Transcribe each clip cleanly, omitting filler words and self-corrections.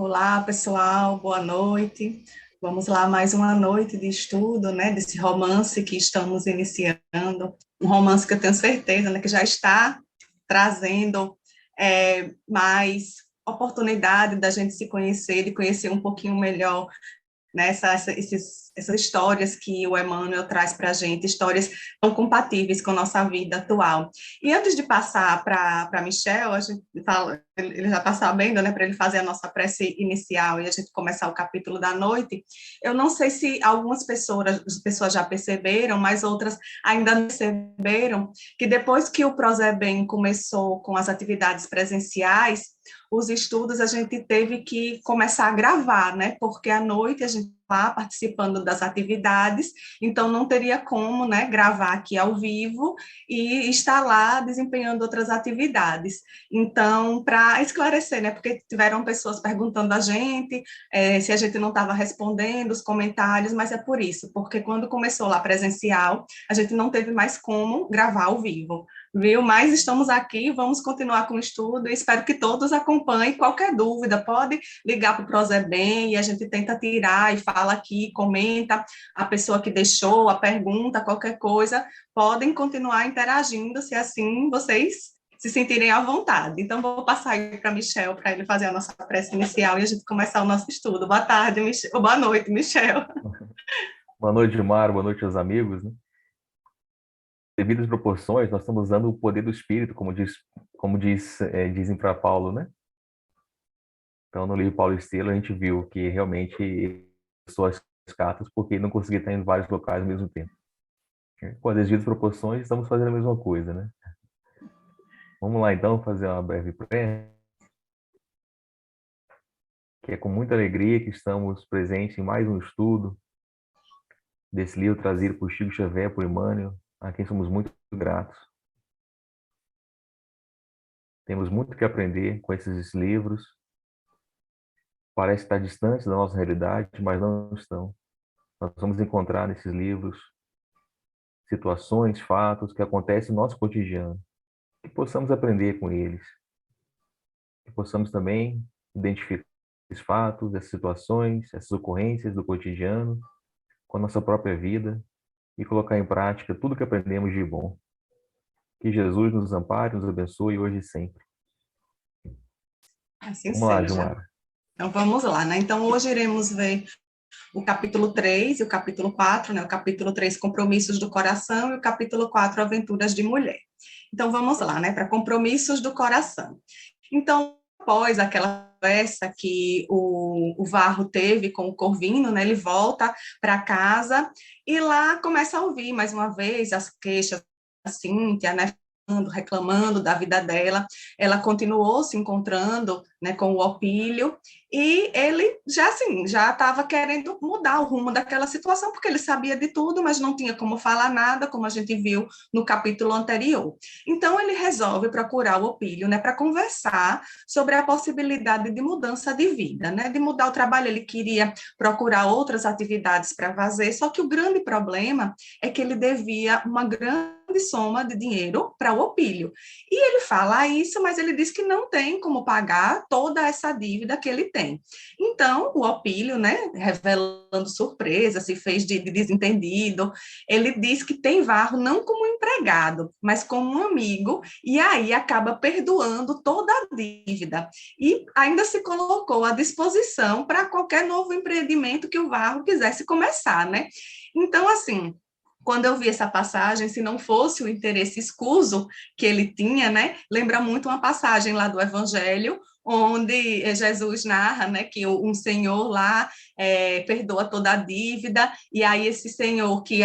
Olá, pessoal, boa noite. Vamos lá, mais uma noite de estudo, né, desse romance que estamos iniciando. Um romance que eu tenho certeza, né, que já está trazendo mais oportunidade da gente se conhecer, de conhecer um pouquinho melhor essas histórias que o Emmanuel traz para a gente, histórias tão compatíveis com a nossa vida atual. E antes de passar para Michel, a gente fala, ele já está sabendo, né, para ele fazer a nossa prece inicial e a gente começar o capítulo da noite, eu não sei se algumas pessoas já perceberam, mas outras ainda não perceberam, que depois que o Prozebem começou com as atividades presenciais, os estudos a gente teve que começar a gravar, né? Porque à noite a gente lá participando das atividades, então não teria como, né, gravar aqui ao vivo e estar lá desempenhando outras atividades. Então, para esclarecer, né, porque tiveram pessoas perguntando a gente se a gente não estava respondendo os comentários, mas é por isso, porque quando começou lá presencial, a gente não teve mais como gravar ao vivo, viu? Mas estamos aqui, vamos continuar com o estudo e espero que todos acompanhem. Qualquer dúvida, pode ligar para o Prozebem e a gente tenta tirar e fala aqui, comenta a pessoa que deixou a pergunta, qualquer coisa, podem continuar interagindo, se assim vocês se sentirem à vontade. Então, vou passar aí para Michel, para ele fazer a nossa prece inicial e a gente começar o nosso estudo. Boa tarde, Michel. Boa noite, Michel. Boa noite, Mário. Boa noite aos amigos, né? Devidas proporções, nós estamos usando o poder do Espírito, dizem para Paulo, né? Então, no livro Paulo Estilo, a gente viu que realmente usou as cartas porque não conseguia estar em vários locais ao mesmo tempo. Com as devidas proporções, estamos fazendo a mesma coisa, né? Vamos lá, então, fazer uma breve prece, que é com muita alegria que estamos presentes em mais um estudo desse livro trazido por Chico Xavier, por Emmanuel, a quem somos muito gratos. Temos muito que aprender com esses livros. Parece estar distantes da nossa realidade, mas não estão. Nós vamos encontrar nesses livros situações, fatos que acontecem no nosso cotidiano, que possamos aprender com eles, que possamos também identificar esses fatos, essas situações, essas ocorrências do cotidiano com a nossa própria vida e colocar em prática tudo que aprendemos de bom. Que Jesus nos ampare, nos abençoe hoje e sempre. Assim Vamos lá, seja. Gilmar. Então, vamos lá, né? Então, hoje iremos ver o capítulo 3 e o capítulo 4, né? O capítulo 3, Compromissos do Coração, e o capítulo 4, Aventuras de Mulher. Então, vamos lá, né? Para Compromissos do Coração. Então, após aquela conversa que o Varro teve com o Corvino, né? Ele volta para casa e lá começa a ouvir, mais uma vez, as queixas da Cíntia, né? Reclamando da vida dela, ela continuou se encontrando, né, com o Opílio, e ele já assim, já estava querendo mudar o rumo daquela situação, porque ele sabia de tudo, mas não tinha como falar nada, como a gente viu no capítulo anterior. Então ele resolve procurar o Opílio, né, para conversar sobre a possibilidade de mudança de vida, né, de mudar o trabalho. Ele queria procurar outras atividades para fazer, só que o grande problema é que ele devia uma grande soma de dinheiro para o Opílio. E ele fala isso, mas ele diz que não tem como pagar toda essa dívida que ele tem. Então, o Opílio, né, revelando surpresa, se fez de desentendido, ele diz que tem Varro não como empregado, mas como um amigo, e aí acaba perdoando toda a dívida. E ainda se colocou à disposição para qualquer novo empreendimento que o Varro quisesse começar, né? Então, assim, quando eu vi essa passagem, se não fosse o interesse escuso que ele tinha, né, lembra muito uma passagem lá do Evangelho, onde Jesus narra, né, que um senhor lá perdoa toda a dívida, e aí esse senhor que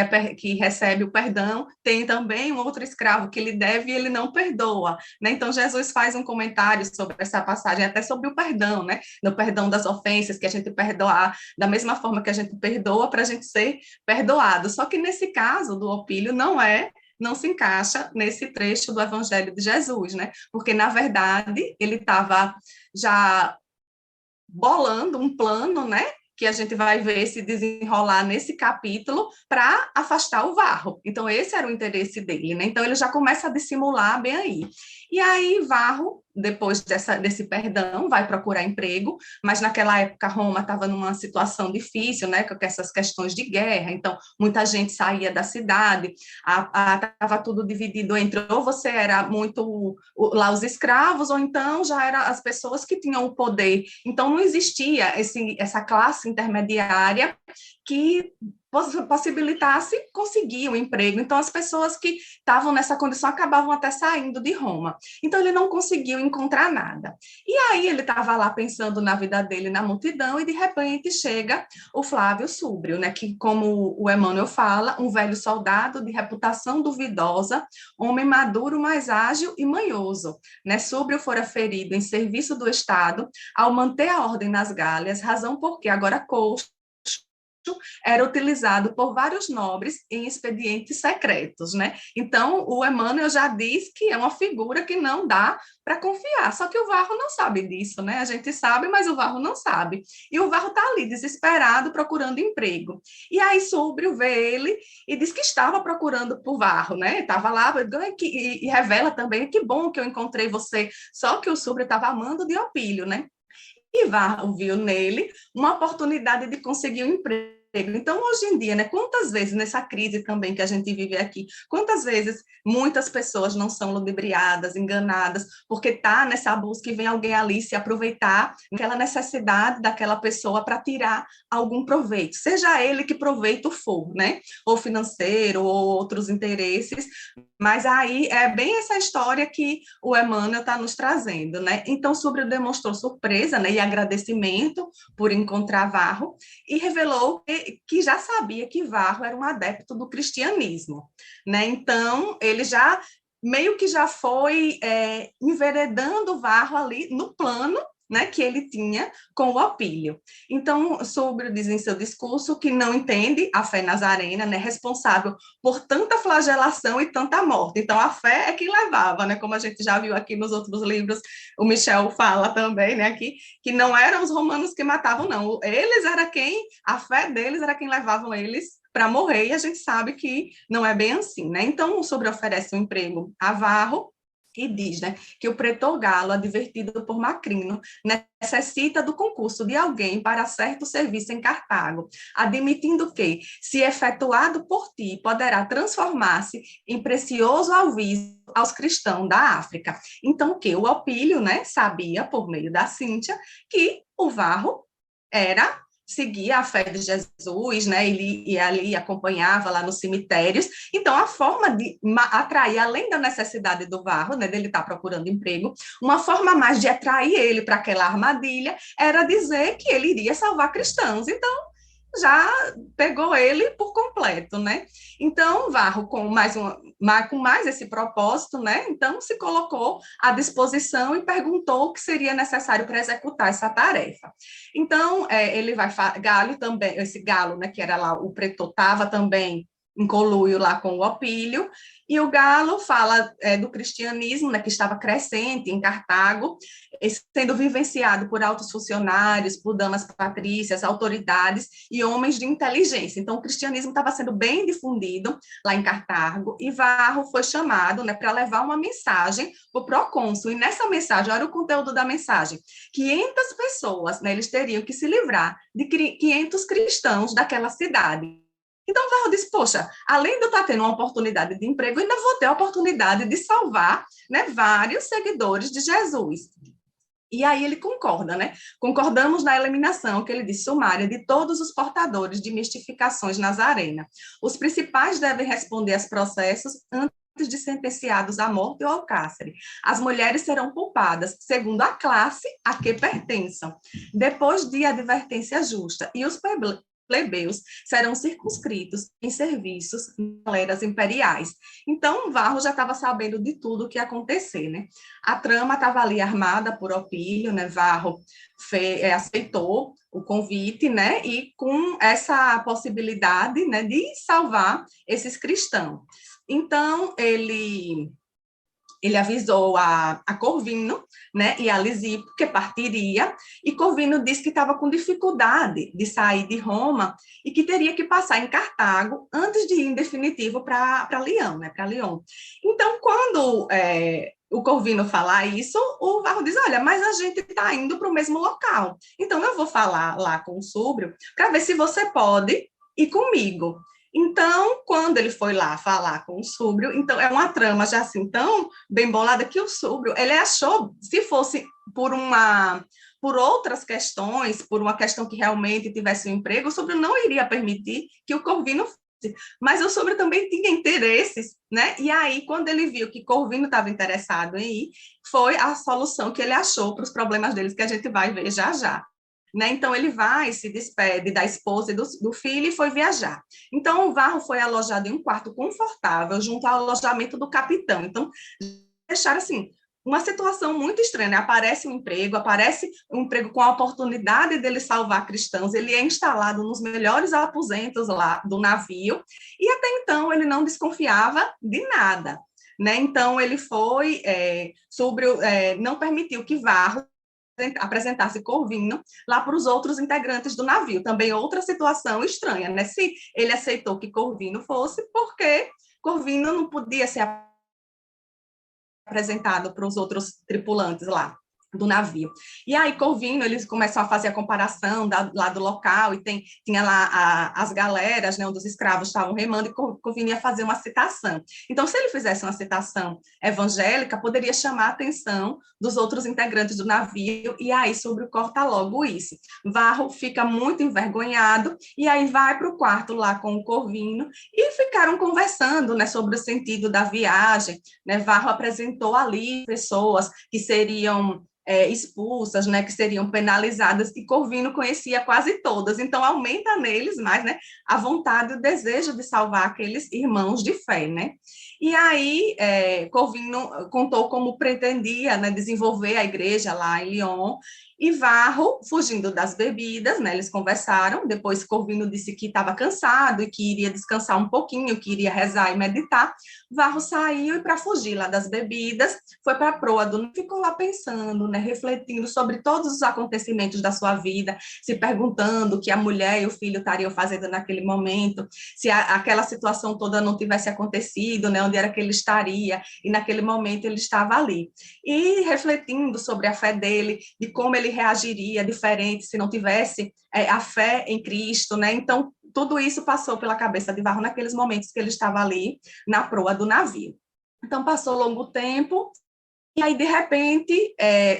recebe o perdão tem também um outro escravo que lhe deve e ele não perdoa, né? Então Jesus faz um comentário sobre essa passagem, até sobre o perdão, né? No perdão das ofensas, que a gente perdoar da mesma forma que a gente perdoa para a gente ser perdoado. Só que nesse caso do Opílio não se encaixa nesse trecho do Evangelho de Jesus, né? Porque, na verdade, ele estava já bolando um plano, né? Que a gente vai ver se desenrolar nesse capítulo para afastar o Varro. Então, esse era o interesse dele, né? Então, ele já começa a dissimular bem aí. E aí, Varro depois desse perdão, vai procurar emprego, mas naquela época Roma estava numa situação difícil, né, com essas questões de guerra, então muita gente saía da cidade, estava tudo dividido entre ou você era muito lá os escravos, ou então já eram as pessoas que tinham o poder, então não existia essa classe intermediária que possibilitasse conseguir um emprego. Então, as pessoas que estavam nessa condição acabavam até saindo de Roma. Então, ele não conseguiu encontrar nada. E aí, ele estava lá pensando na vida dele, na multidão, e de repente chega o Flávio Súbrio, né, que, como o Emmanuel fala, um velho soldado de reputação duvidosa, homem maduro, mais ágil e manhoso. Né? Súbrio fora ferido em serviço do Estado ao manter a ordem nas Gálias, razão porque agora coxo era utilizado por vários nobres em expedientes secretos, né? Então, o Emmanuel já diz que é uma figura que não dá para confiar, só que o Varro não sabe disso, né? A gente sabe, mas o Varro não sabe. E o Varro está ali, desesperado, procurando emprego. E aí, Súbrio vê ele e diz que estava procurando por Varro, né? Estava lá e revela também que bom que eu encontrei você, só que o Súbrio estava amando de Opílio, né? E Varro viu nele uma oportunidade de conseguir um emprego. Então, hoje em dia, né, quantas vezes, nessa crise também que a gente vive aqui, quantas vezes muitas pessoas não são ludibriadas, enganadas, porque está nessa busca e vem alguém ali se aproveitar daquela necessidade daquela pessoa para tirar algum proveito, seja ele que proveito for, né, ou financeiro, ou outros interesses, mas aí é bem essa história que o Emmanuel está nos trazendo, né? Então, Súbrio demonstrou surpresa, né, e agradecimento por encontrar Varro, e revelou que já sabia que Varro era um adepto do cristianismo, né? Então, ele já meio que já foi enveredando Varro ali no plano, né, que ele tinha com o Opílio. Então, Súbrio diz em seu discurso que não entende a fé nazarena, né, responsável por tanta flagelação e tanta morte. Então, a fé é que levava, né, como a gente já viu aqui nos outros livros, o Michel fala também, né, aqui, que não eram os romanos que matavam, não. Eles era quem, a fé deles era quem levavam eles para morrer, e a gente sabe que não é bem assim, né? Então, o Súbrio oferece um emprego a Varro, e diz, né, que o pretor Galo, advertido por Macrino, necessita do concurso de alguém para certo serviço em Cartago, admitindo que, se efetuado por ti, poderá transformar-se em precioso alviso aos cristãos da África. Então, o que? O Opílio, né, sabia, por meio da Cíntia, que o Varro era seguia a fé de Jesus, né? Ele ia ali, acompanhava lá nos cemitérios. Então, a forma de atrair, além da necessidade do Varro, né, dele estar procurando emprego, uma forma mais de atrair ele para aquela armadilha era dizer que ele iria salvar cristãos. Então, já pegou ele por completo, né? Então, Varro, com mais esse propósito, né? Então, se colocou à disposição e perguntou o que seria necessário para executar essa tarefa. Então, ele vai, Galo também, esse Galo, né, que era lá, o pretor estava também em conluio lá com o Opílio, e o Galo fala do cristianismo, né, que estava crescente em Cartago, sendo vivenciado por altos funcionários, por damas patrícias, autoridades e homens de inteligência. Então, o cristianismo estava sendo bem difundido lá em Cartago, e Varro foi chamado, né, para levar uma mensagem para o procônsul, e nessa mensagem, olha o conteúdo da mensagem, 500 pessoas, né, eles teriam que se livrar de 500 cristãos daquela cidade. Então, Varro disse, poxa, além de eu estar tendo uma oportunidade de emprego, eu ainda vou ter a oportunidade de salvar, né, vários seguidores de Jesus. E aí ele concorda, né? Concordamos na eliminação, que ele disse, sumária, de todos os portadores de mistificações nazarenas. Os principais devem responder aos processos antes de sentenciados à morte ou ao cárcere. As mulheres serão culpadas, segundo a classe a que pertençam, depois de advertência justa, e os plebeus serão circunscritos em serviços em galeras imperiais. Então, Varro já estava sabendo de tudo o que ia acontecer, né? A trama estava ali armada por Opílio, né? Varro aceitou o convite, né? E com essa possibilidade, né, de salvar esses cristãos. Então, ele avisou a Corvino, né, e a Lisipo que partiria, e Corvino disse que estava com dificuldade de sair de Roma e que teria que passar em Cartago antes de ir em definitivo para Lyon, né, para Lyon. Então, quando o Corvino falar isso, o Varro diz, olha, mas a gente está indo para o mesmo local, então eu vou falar lá com o Súbrio para ver se você pode ir comigo. Então, quando ele foi lá falar com o Súbrio, então é uma trama já assim tão bem bolada que o Súbrio, ele achou, se fosse por outras questões, por uma questão que realmente tivesse um emprego, o Súbrio não iria permitir que o Corvino, mas o Súbrio também tinha interesses, né? E aí, quando ele viu que Corvino estava interessado em ir, foi a solução que ele achou para os problemas deles, que a gente vai ver já já. Né? Então, ele vai, se despede da esposa e do filho e foi viajar. Então, o Varro foi alojado em um quarto confortável, junto ao alojamento do capitão. Então, deixaram assim, uma situação muito estranha, né? Aparece um emprego com a oportunidade dele salvar cristãos, ele é instalado nos melhores aposentos lá do navio, e até então ele não desconfiava de nada. Né? Então, ele foi não permitiu que Varro apresentasse Corvino lá para os outros integrantes do navio. Também outra situação estranha, né? Se ele aceitou que Corvino fosse, porque Corvino não podia ser apresentado para os outros tripulantes lá do navio. E aí, Corvino, eles começam a fazer a comparação lá do local, e tinha lá as galeras, né, onde os escravos estavam remando, e Corvino ia fazer uma citação. Então, se ele fizesse uma citação evangélica, poderia chamar a atenção dos outros integrantes do navio, e aí sobre o corta logo isso. Varro fica muito envergonhado, e aí vai para o quarto lá com o Corvino, e ficaram conversando, né, sobre o sentido da viagem, né? Varro apresentou ali pessoas que seriam expulsas, né, que seriam penalizadas, e Corvino conhecia quase todas, então aumenta neles mais, né, a vontade e o desejo de salvar aqueles irmãos de fé, né. E aí, Corvino contou como pretendia, né, desenvolver a igreja lá em Lyon, e Varro, fugindo das bebidas, né, eles conversaram, depois Corvino disse que estava cansado e que iria descansar um pouquinho, que iria rezar e meditar. Varro saiu e, para fugir lá das bebidas, foi para a proa do... ficou lá pensando, né, refletindo sobre todos os acontecimentos da sua vida, se perguntando o que a mulher e o filho estariam fazendo naquele momento, se aquela situação toda não tivesse acontecido, né, onde era que ele estaria, e naquele momento ele estava ali. E refletindo sobre a fé dele, de como ele reagiria diferente se não tivesse a fé em Cristo, né? Então, tudo isso passou pela cabeça de Varro naqueles momentos que ele estava ali na proa do navio. Então, passou longo tempo, e aí, de repente,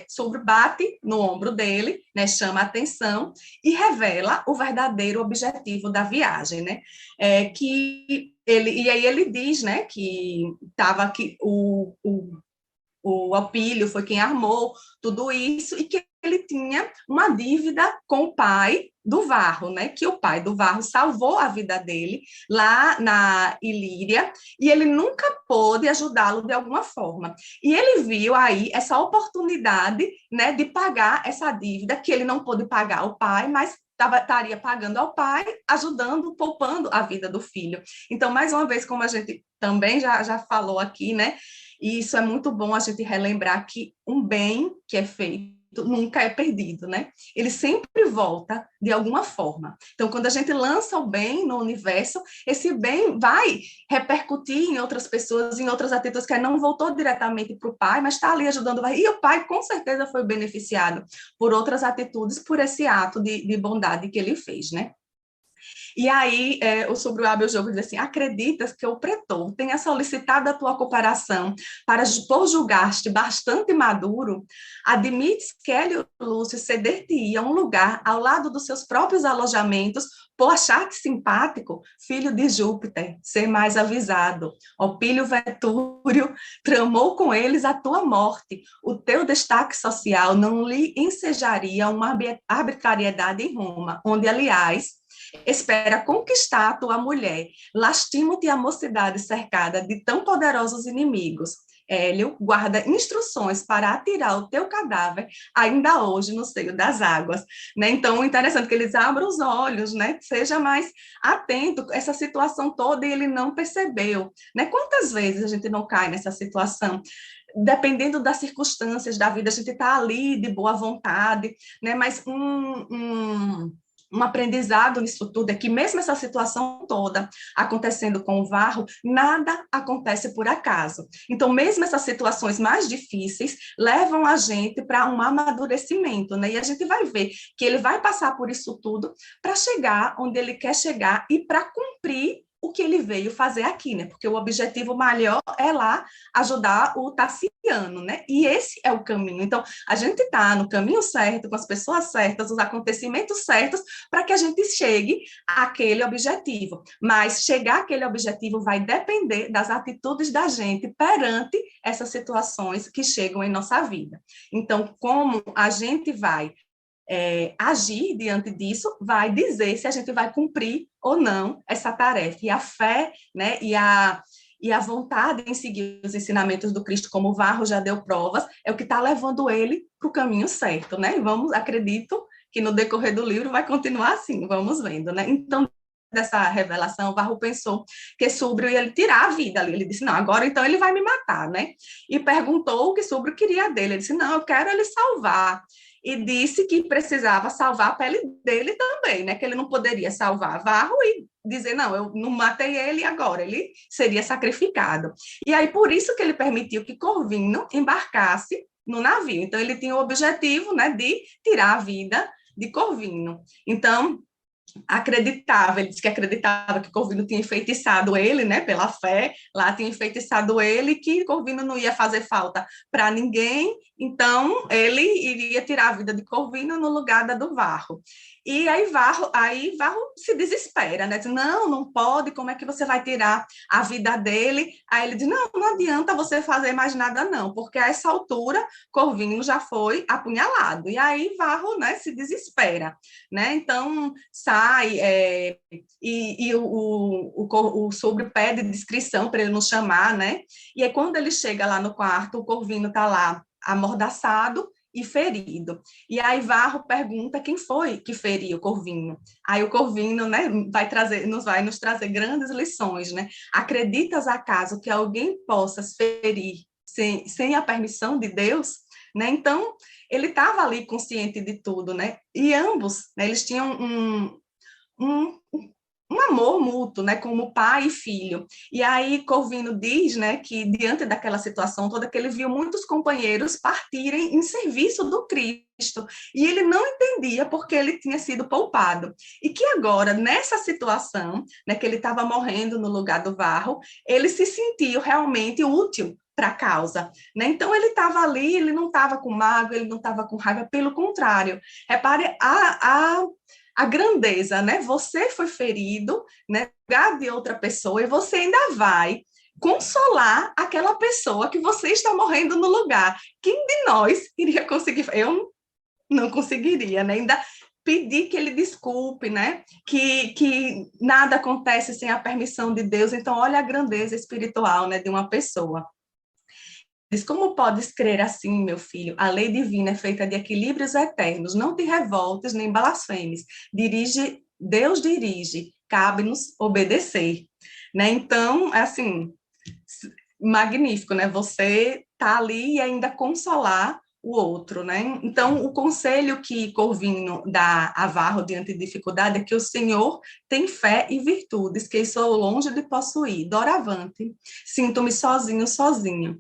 Sobre bate no ombro dele, né, chama a atenção e revela o verdadeiro objetivo da viagem, né? E aí ele diz, né, que estava que o Opílio foi quem armou tudo isso, e que ele tinha uma dívida com o pai do Varro, né? Que o pai do Varro salvou a vida dele lá na Ilíria, e ele nunca pôde ajudá-lo de alguma forma. E ele viu aí essa oportunidade, né, de pagar essa dívida que ele não pôde pagar ao pai, mas estaria pagando ao pai, ajudando, poupando a vida do filho. Então, mais uma vez, como a gente também já falou aqui, né? E isso é muito bom a gente relembrar que um bem que é feito nunca é perdido, né? Ele sempre volta de alguma forma. Então, quando a gente lança o bem no universo, esse bem vai repercutir em outras pessoas, em outras atitudes, que não voltou diretamente para o pai, mas está ali ajudando. E o pai, com certeza, foi beneficiado por outras atitudes, por esse ato de bondade que ele fez, né? E aí, sobre o Abel Jogo diz assim: acreditas que o pretor tenha solicitado a tua cooperação para, por julgar-te bastante maduro? Admites que Hélio Lúcio ceder-te-ia um lugar ao lado dos seus próprios alojamentos, por achar-te simpático, filho de Júpiter, ser mais avisado. Opílio Vetúrio tramou com eles a tua morte. O teu destaque social não lhe ensejaria uma arbitrariedade em Roma, onde, aliás, espera conquistar a tua mulher. Lastimo-te a mocidade cercada de tão poderosos inimigos. Hélio guarda instruções para atirar o teu cadáver ainda hoje no seio das águas, né? Então, interessante que eles abram os olhos, né? Seja mais atento a essa situação toda, e ele não percebeu, né? Quantas vezes a gente não cai nessa situação? Dependendo das circunstâncias da vida, a gente está ali de boa vontade, né? Mas um aprendizado nisso tudo é que mesmo essa situação toda acontecendo com o Varro, nada acontece por acaso. Então, mesmo essas situações mais difíceis levam a gente para um amadurecimento, né? E a gente vai ver que ele vai passar por isso tudo para chegar onde ele quer chegar e para cumprir o que ele veio fazer aqui, né? Porque o objetivo maior é lá ajudar o Tassiano, né? E esse é o caminho. Então, a gente está no caminho certo, com as pessoas certas, os acontecimentos certos, para que a gente chegue àquele objetivo. Mas chegar àquele objetivo vai depender das atitudes da gente perante essas situações que chegam em nossa vida. Então, como a gente vai agir diante disso, vai dizer se a gente vai cumprir ou não essa tarefa. E a fé, né, e a vontade em seguir os ensinamentos do Cristo, como o Varro já deu provas, é o que está levando ele para o caminho certo, né? Acredito que no decorrer do livro vai continuar assim, vamos vendo, né? Então, dessa revelação, o Varro pensou que Súbrio ia tirar a vida ali. Ele disse, não, agora então ele vai me matar, né? E perguntou o que Súbrio queria dele. Ele disse, não, eu quero ele salvar. E disse que precisava salvar a pele dele também, né? Que ele não poderia salvar Varro e dizer, não, eu não matei ele agora, ele seria sacrificado. E aí, por isso que ele permitiu que Corvino embarcasse no navio. Então, ele tinha o objetivo, né, de tirar a vida de Corvino. Então, ele disse que acreditava que Corvino tinha enfeitiçado ele, né, pela fé, lá tinha enfeitiçado ele, que Corvino não ia fazer falta para ninguém, então ele iria tirar a vida de Corvino no lugar da do Varro. E aí Varro se desespera, né, diz, não, não pode, como é que você vai tirar a vida dele? Aí ele diz, não, não adianta você fazer mais nada não, porque a essa altura Corvino já foi apunhalado, e aí Varro, né, se desespera, né, então sai, o Súbrio pede descrição para ele não chamar, né? E aí, quando ele chega lá no quarto, o Corvino está lá amordaçado e ferido. E aí Varro pergunta quem foi que feriu o Corvino. Aí o Corvino, né, vai nos trazer grandes lições, né? Acreditas acaso que alguém possa ferir sem a permissão de Deus? Né? Então, ele estava ali consciente de tudo, né? E ambos, né, eles tinham um, um amor mútuo, né, como pai e filho. E aí Corvino diz, né, que diante daquela situação toda, que ele viu muitos companheiros partirem em serviço do Cristo, e ele não entendia porque ele tinha sido poupado. E que agora, nessa situação, né, que ele estava morrendo no lugar do Varro, ele se sentiu realmente útil para a causa, né? Então ele estava ali, ele não estava com mágoa, ele não estava com raiva, pelo contrário. Repare a grandeza, né? Você foi ferido, né? No lugar de outra pessoa e você ainda vai consolar aquela pessoa que você está morrendo no lugar. Quem de nós iria conseguir? Eu não conseguiria, né? Ainda pedir que ele desculpe, né? Que nada acontece sem a permissão de Deus. Então, olha a grandeza espiritual, né, de uma pessoa. Diz, como podes crer assim, meu filho? A lei divina é feita de equilíbrios eternos. Não te revoltes nem blasfemes. Deus dirige, cabe-nos obedecer. Né? Então, é assim, magnífico, né? Você tá ali e ainda consolar o outro, né? Então, o conselho que Corvino dá a Varro diante de dificuldade é que o Senhor tem fé e virtudes que sou longe de possuir. Doravante, sinto-me sozinho, sozinho.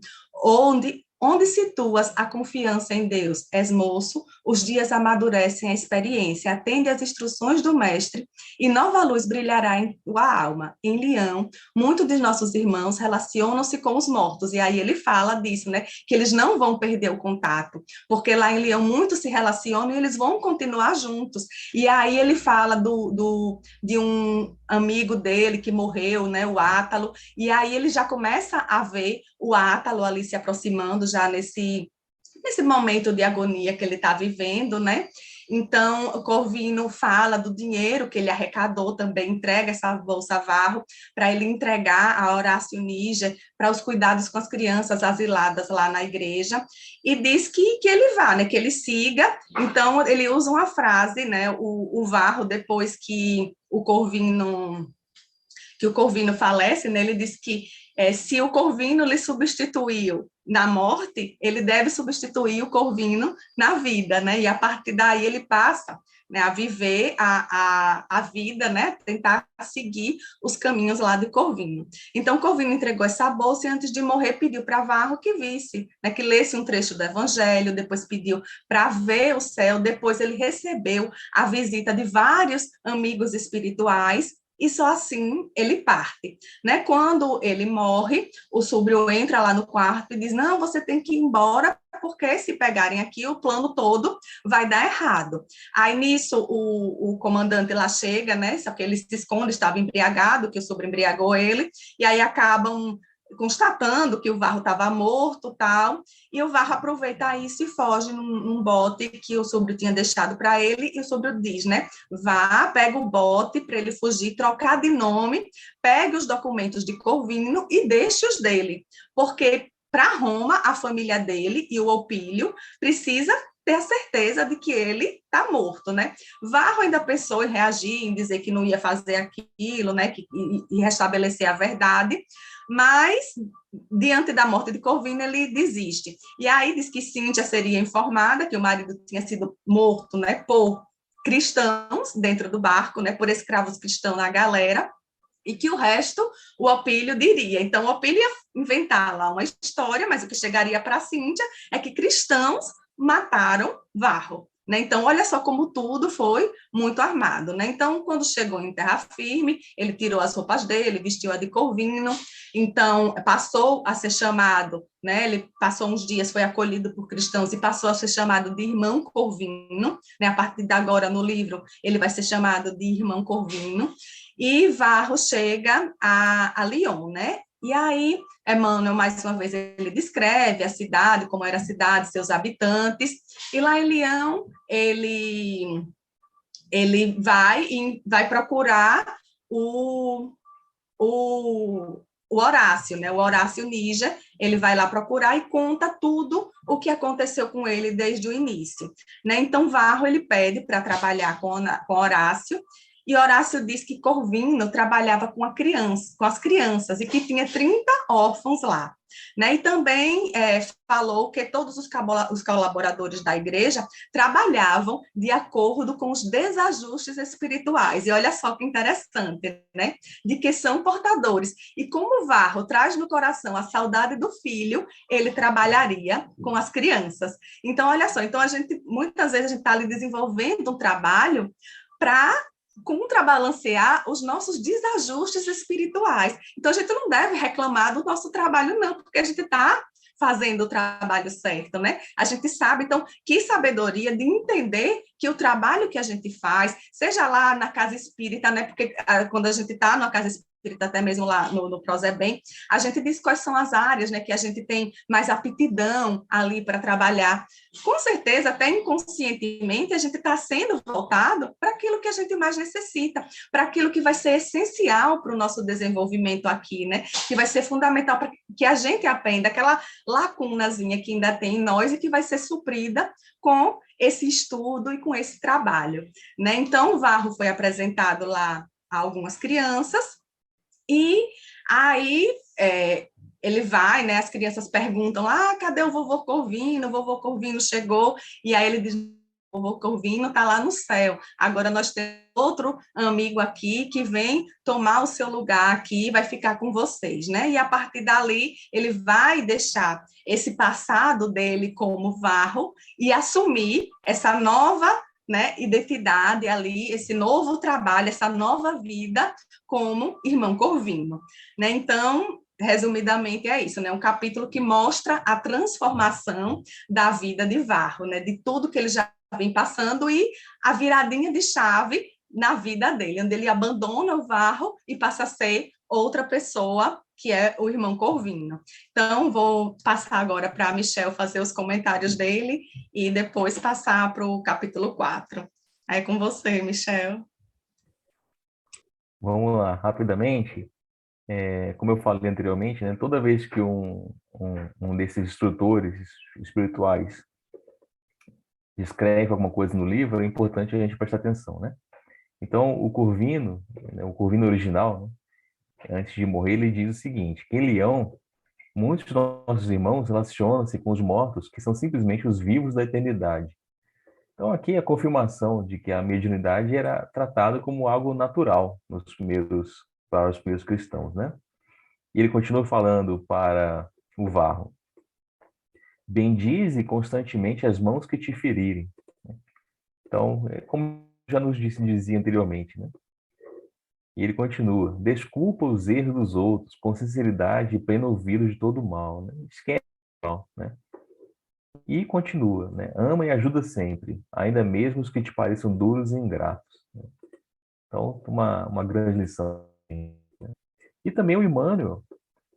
Onde situas a confiança em Deus? És moço, os dias amadurecem a experiência, atende às instruções do mestre e nova luz brilhará em tua alma. Em Leão, muitos de nossos irmãos relacionam-se com os mortos, e aí ele fala disso, né, que eles não vão perder o contato, porque lá em Leão muitos se relacionam e eles vão continuar juntos. E aí ele fala de um amigo dele que morreu, né, o Átalo, e aí ele já começa a ver o Átalo ali se aproximando já nesse momento de agonia que ele está vivendo, né? Então, o Corvino fala do dinheiro que ele arrecadou também, entrega essa bolsa Varro para ele entregar a Horácio Níger para os cuidados com as crianças asiladas lá na igreja, e diz que ele vá, né, que ele siga. Então, ele usa uma frase, né, o Varro, depois que o Corvino falece, né, ele diz que se o Corvino lhe substituiu na morte, ele deve substituir o Corvino na vida, né? E a partir daí ele passa né, a viver a vida, né, tentar seguir os caminhos lá de Corvino. Então, Corvino entregou essa bolsa e, antes de morrer, pediu para Varro que visse, né, que lesse um trecho do Evangelho, depois pediu para ver o céu, depois ele recebeu a visita de vários amigos espirituais, e só assim ele parte, né? Quando ele morre, o Súbrio entra lá no quarto e diz: não, você tem que ir embora, porque se pegarem aqui, o plano todo vai dar errado. Aí, nisso, o comandante lá chega, né? Só que ele se esconde, estava embriagado, que o Súbrio embriagou ele, e aí acabam constatando que o Varro estava morto, tal, e o Varro aproveita isso e foge num bote que o Súbrio tinha deixado para ele, e o Súbrio diz, né, vá, pega o bote para ele fugir, trocar de nome, pegue os documentos de Corvino e deixe os dele, porque para Roma, a família dele e o Opílio precisa ter a certeza de que ele está morto, né? Varro ainda pensou em reagir, em dizer que não ia fazer aquilo, né? E restabelecer a verdade, mas diante da morte de Corvino ele desiste. E aí diz que Cíntia seria informada que o marido tinha sido morto, né? Por cristãos dentro do barco, né? Por escravos cristãos na galera, e que o resto o Opílio diria. Então, o Opílio ia inventar lá uma história, mas o que chegaria para Cíntia é que cristãos mataram Varro. Né? Então, olha só como tudo foi muito armado. Né? Então, quando chegou em terra firme, ele tirou as roupas dele, vestiu a de Corvino, então passou a ser chamado, né? Ele passou uns dias, foi acolhido por cristãos e passou a ser chamado de irmão Corvino. Né? A partir de agora, no livro, ele vai ser chamado de irmão Corvino. E Varro chega a Lyon, né? E aí, Emmanuel, mais uma vez, ele descreve a cidade, como era a cidade, seus habitantes, e lá em Lyon, ele vai procurar o Horácio, né? O Horácio Níger, ele vai lá procurar e conta tudo o que aconteceu com ele desde o início, né? Então, Varro, ele pede para trabalhar com Horácio, e Horácio diz que Corvino trabalhava com as crianças, e que tinha 30 órfãos lá. Né? E também falou que todos os colaboradores da igreja trabalhavam de acordo com os desajustes espirituais. E olha só que interessante, né? De que são portadores. E como o Varro traz no coração a saudade do filho, ele trabalharia com as crianças. Então, olha só, então muitas vezes a gente está ali desenvolvendo um trabalho para contrabalancear os nossos desajustes espirituais. Então, a gente não deve reclamar do nosso trabalho, não, porque a gente está fazendo o trabalho certo, né? A gente sabe, então, que sabedoria de entender que o trabalho que a gente faz, seja lá na casa espírita, né? Porque quando a gente está na casa espírita, até mesmo lá no Prosebem, a gente diz quais são as áreas, né, que a gente tem mais aptidão ali para trabalhar. Com certeza, até inconscientemente, a gente está sendo voltado para aquilo que a gente mais necessita, para aquilo que vai ser essencial para o nosso desenvolvimento aqui, né? Que vai ser fundamental para que a gente aprenda aquela lacunazinha que ainda tem em nós e que vai ser suprida com esse estudo e com esse trabalho, né? Então, o Varro foi apresentado lá a algumas crianças, e aí ele vai, né? As crianças perguntam: cadê o vovô Corvino? O vovô Corvino chegou, e aí ele diz: o vovô Corvino está lá no céu. Agora nós temos outro amigo aqui que vem tomar o seu lugar aqui, vai ficar com vocês, né? E a partir dali ele vai deixar esse passado dele como Varro e assumir essa nova, né, identidade ali, esse novo trabalho, essa nova vida como irmão Corvino, né? Então, resumidamente é isso, né? Um capítulo que mostra a transformação da vida de Varro, né? De tudo que ele já vem passando e a viradinha de chave na vida dele, onde ele abandona o Varro e passa a ser outra pessoa, que é o irmão Corvino. Então, vou passar agora para Michel fazer os comentários dele e depois passar para o capítulo 4. Aí é com você, Michel. Vamos lá, rapidamente. Como eu falei anteriormente, né, toda vez que um desses instrutores espirituais escreve alguma coisa no livro, é importante a gente prestar atenção, né? Então, o Corvino, né, o Corvino original, né, antes de morrer, ele diz o seguinte, que em Leão, muitos de nossos irmãos relacionam-se com os mortos, que são simplesmente os vivos da eternidade. Então, aqui a confirmação de que a mediunidade era tratada como algo natural para os primeiros cristãos, né? E ele continua falando para o Varro: bendize constantemente as mãos que te ferirem. Então, como já nos dizia anteriormente, né? E ele continua: desculpa os erros dos outros com sinceridade e pleno ouvido de todo mal, né? Esquece o mal, né? E continua, né? Ama e ajuda sempre, ainda mesmo os que te pareçam duros e ingratos. Né? Então, uma grande lição. E também o Emmanuel,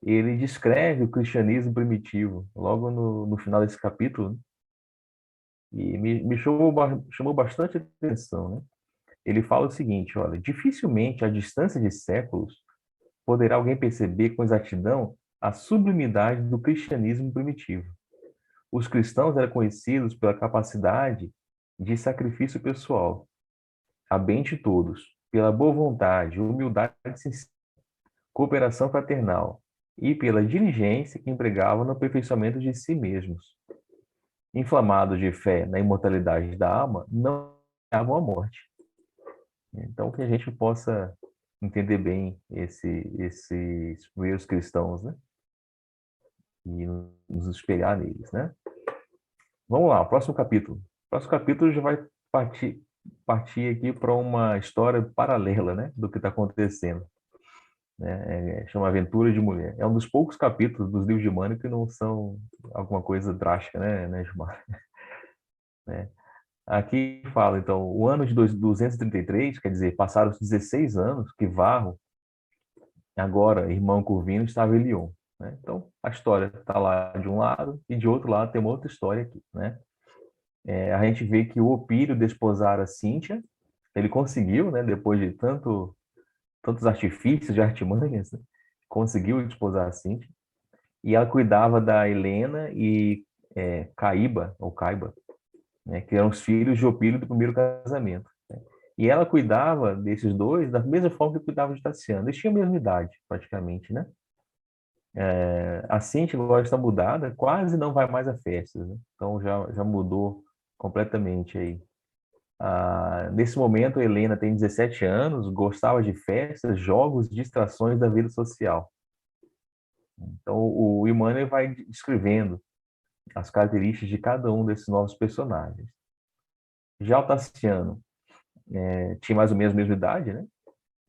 ele descreve o cristianismo primitivo, logo no final desse capítulo, né? E me chamou bastante atenção, né? Ele fala o seguinte: olha, dificilmente à distância de séculos poderá alguém perceber com exatidão a sublimidade do cristianismo primitivo. Os cristãos eram conhecidos pela capacidade de sacrifício pessoal, a bem de todos, pela boa vontade, humildade sincera, cooperação fraternal e pela diligência que empregavam no aperfeiçoamento de si mesmos. Inflamados de fé na imortalidade da alma, não negavam a morte. Então, que a gente possa entender bem esses primeiros cristãos, né? E nos espelhar neles, né? Vamos lá, próximo capítulo. O próximo capítulo já vai partir aqui para uma história paralela, né, do que está acontecendo. Né? Chama Aventura de Mulher. É um dos poucos capítulos dos livros de Emmanuel que não são alguma coisa drástica, né, Gilmar? Né? Aqui fala, então, o ano de 233, quer dizer, passaram os 16 anos que Varro, agora irmão Corvino, estava em Lyon. Né? Então, a história está lá de um lado e de outro lado tem uma outra história aqui, né? A gente vê que o Opílio desposara Cíntia, ele conseguiu, né, depois de tantos artifícios de artimanhas, né, conseguiu desposar a Cíntia, e ela cuidava da Helena e Caíba, ou Caiba, né, que eram os filhos de Opílio do primeiro casamento. Né. E ela cuidava desses dois da mesma forma que cuidava de Tassiano. Eles tinham a mesma idade, praticamente, né? A Cíntia agora está mudada, quase não vai mais a festas, né? Então já mudou completamente aí. Nesse momento, Helena tem 17 anos, gostava de festas, jogos, distrações da vida social. Então, o Emmanuel vai descrevendo as características de cada um desses novos personagens. Já o Tassiano tinha mais ou menos a mesma idade, né?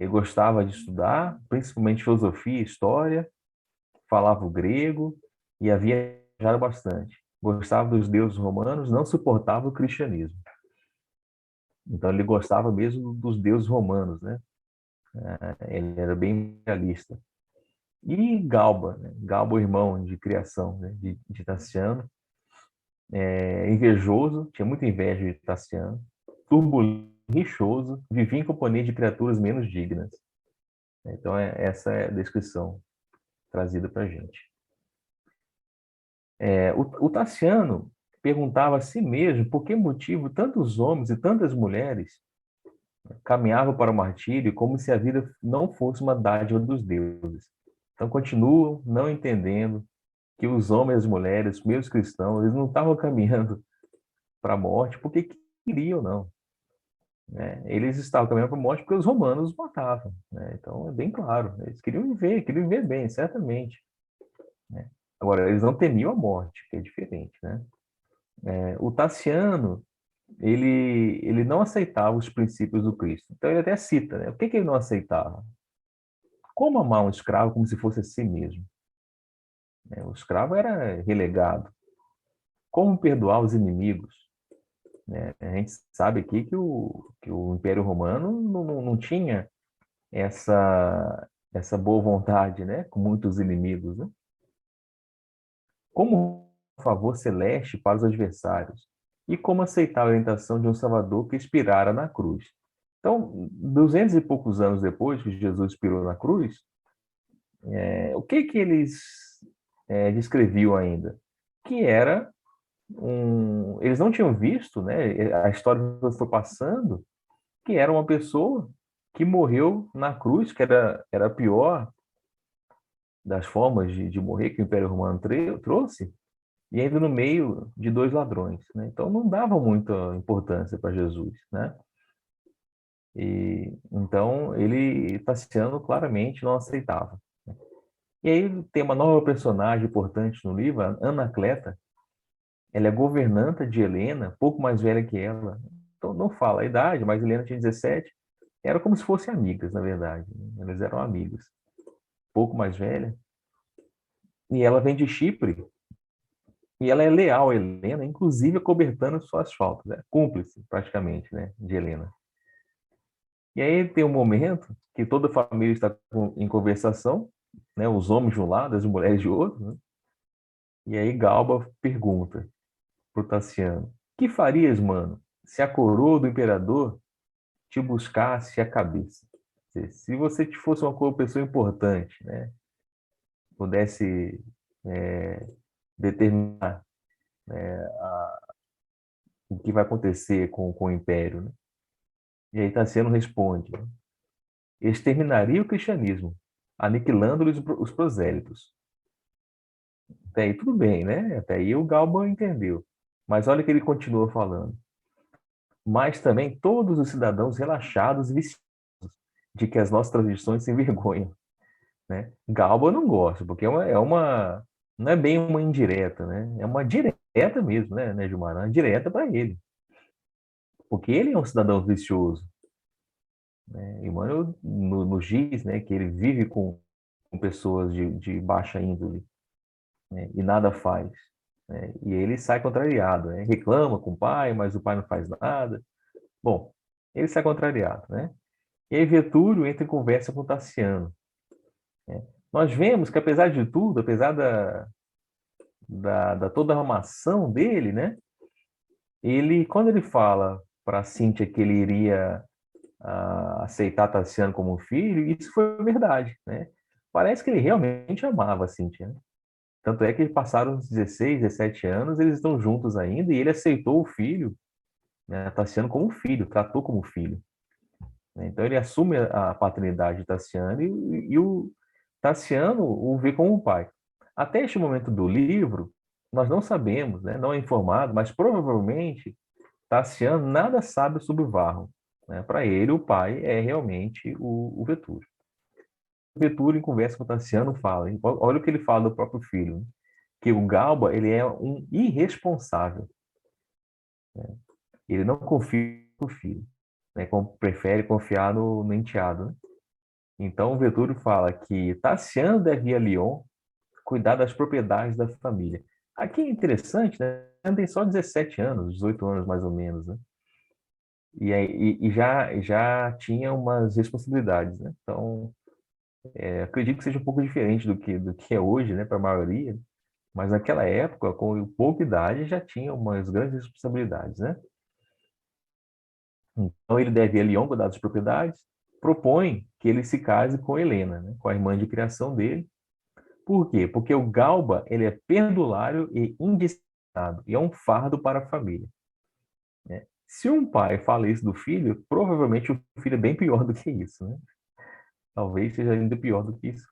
Ele gostava de estudar, principalmente filosofia e história, falava o grego e havia viajado bastante. Gostava dos deuses romanos, não suportava o cristianismo. Então, ele gostava mesmo dos deuses romanos, né? Ele era bem realista. E Galba, né? Galba, o irmão de criação, né, de Tassiano, invejoso, tinha muita inveja de Tassiano, turbulento, rixoso, vivia em companhia de criaturas menos dignas. Então, essa é a descrição trazida para a gente. O Tassiano perguntava a si mesmo por que motivo tantos homens e tantas mulheres caminhavam para o martírio como se a vida não fosse uma dádiva dos deuses. Então, continuam não entendendo que os homens e as mulheres, meus cristãos, eles não estavam caminhando para a morte porque queriam, não. Né? Eles estavam caminhando para a morte porque os romanos os matavam. Né? Então, é bem claro, eles queriam viver bem, certamente. Né? Agora, eles não temiam a morte, que é diferente. Né? O Tassiano, ele não aceitava os princípios do Cristo. Então, ele até cita, né? O que ele não aceitava? Como amar um escravo como se fosse a si mesmo? O escravo era relegado. Como perdoar os inimigos? Né? A gente sabe aqui que o Império Romano não tinha essa boa vontade, né? Com muitos inimigos. Né? Como um favor celeste para os adversários? E como aceitar a orientação de um Salvador que expirara na cruz? Então, 200 e poucos anos depois que Jesus expirou na cruz, o que eles descreviam ainda? Que era eles não tinham visto, né? A história foi passando, que era uma pessoa que morreu na cruz, que era a pior das formas de morrer que o Império Romano trouxe, e ainda no meio de dois ladrões, né? Então não dava muita importância para Jesus, né? E então ele, Tassiano, claramente não aceitava. E aí tem uma nova personagem importante no livro, a Anacleta. Ela é governanta de Helena, pouco mais velha que ela. Então não fala a idade, mas Helena tinha 17. Era como se fossem amigas, na verdade, né? Elas eram amigas. Pouco mais velha. E ela vem de Chipre. E ela é leal a Helena, inclusive cobertando suas faltas. É cúmplice, praticamente, né, de Helena. E aí tem um momento que toda a família está em conversação, né, os homens de um lado, as mulheres de outro, né? E aí Galba pergunta pro Tassiano: "Que farias, mano, se a coroa do imperador te buscasse a cabeça? Se você te fosse uma pessoa importante, né, pudesse determinar o que vai acontecer com o império, né?" E aí Tassiano responde: "Exterminaria o cristianismo, aniquilando os prosélitos." Até aí tudo bem, né? Até aí o Galba entendeu. Mas olha que ele continua falando: "Mas também todos os cidadãos relaxados e viciosos de que as nossas tradições se envergonham." Né? Galba não gosta, porque não é bem uma indireta, né? É uma direta mesmo, né, Gilmar? É uma direta para ele, porque ele é um cidadão vicioso, né? Emmanuel nos diz, né, que ele vive com pessoas de baixa índole, né, e nada faz, né? E ele sai contrariado, né? Reclama com o pai, mas o pai não faz nada. Bom, ele sai contrariado, né? E aí Vetúrio entra em conversa com Tassiano, né? Nós vemos que, apesar de tudo, apesar da toda a armação dele, né? Quando ele fala para Cíntia que ele iria aceitar Tassiano como um filho, isso foi verdade, né? Parece que ele realmente amava a Cíntia, né? Tanto é que eles passaram uns 16, 17 anos, eles estão juntos ainda, e ele aceitou o filho, né, Tassiano, como filho, tratou como filho, né? Então ele assume a paternidade de Tassiano e o Tassiano o vê como um pai. Até este momento do livro, nós não sabemos, né, não é informado, mas provavelmente Tassiano nada sabe sobre o Varro, né? Para ele, o pai é realmente o Vetúrio. O Vetúrio, em conversa com o Tassiano, fala, olha o que ele fala do próprio filho, né? Que o Galba ele é um irresponsável, né? Ele não confia no filho, né? Prefere confiar no enteado, né? Então, o Vetúrio fala que Tassiano deve ir a Lyon cuidar das propriedades da família. Aqui é interessante, né? Ele tem só 17 anos, 18 anos mais ou menos, né? Já tinha umas responsabilidades, né? Então, acredito que seja um pouco diferente do que é hoje, né, para a maioria, mas naquela época, com pouca idade, já tinha umas grandes responsabilidades, né? Então, ele deve ir a Lyon cuidar das propriedades, propõe que ele se case com Helena, né, com a irmã de criação dele. Por quê? Porque o Galba, ele é perdulário e indisciplinado, e é um fardo para a família, né? Se um pai fala isso do filho, provavelmente o filho é bem pior do que isso, né? Talvez seja ainda pior do que isso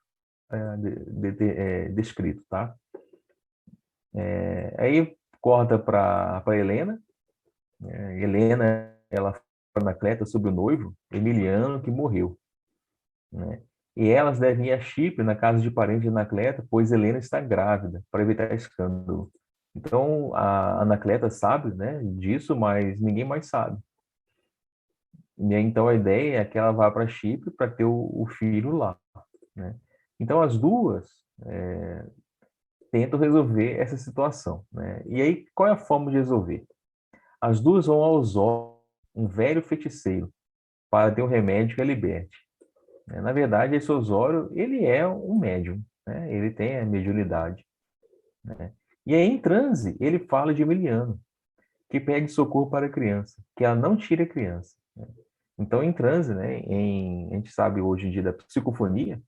descrito, tá? Aí corta para Helena. Helena, ela fala na Anacleta sobre o noivo Emiliano que morreu, né? E elas devem ir a Chipre, na casa de parente de Anacleta, pois Helena está grávida, para evitar escândalo. Então, a Anacleta sabe, né, disso, mas ninguém mais sabe. E aí, então, a ideia é que ela vá para Chipre para ter o filho lá, né? Então, as duas tentam resolver essa situação, né? E aí, qual é a forma de resolver? As duas vão ao Osório, um velho feiticeiro, para ter um remédio que a liberte, né? Na verdade, esse Osório, ele é um médium, né? Ele tem a mediunidade, né? E aí, em transe, ele fala de Emiliano, que pede socorro para a criança, que ela não tire a criança, né? Então, em transe, né, a gente sabe hoje em dia da psicofonia,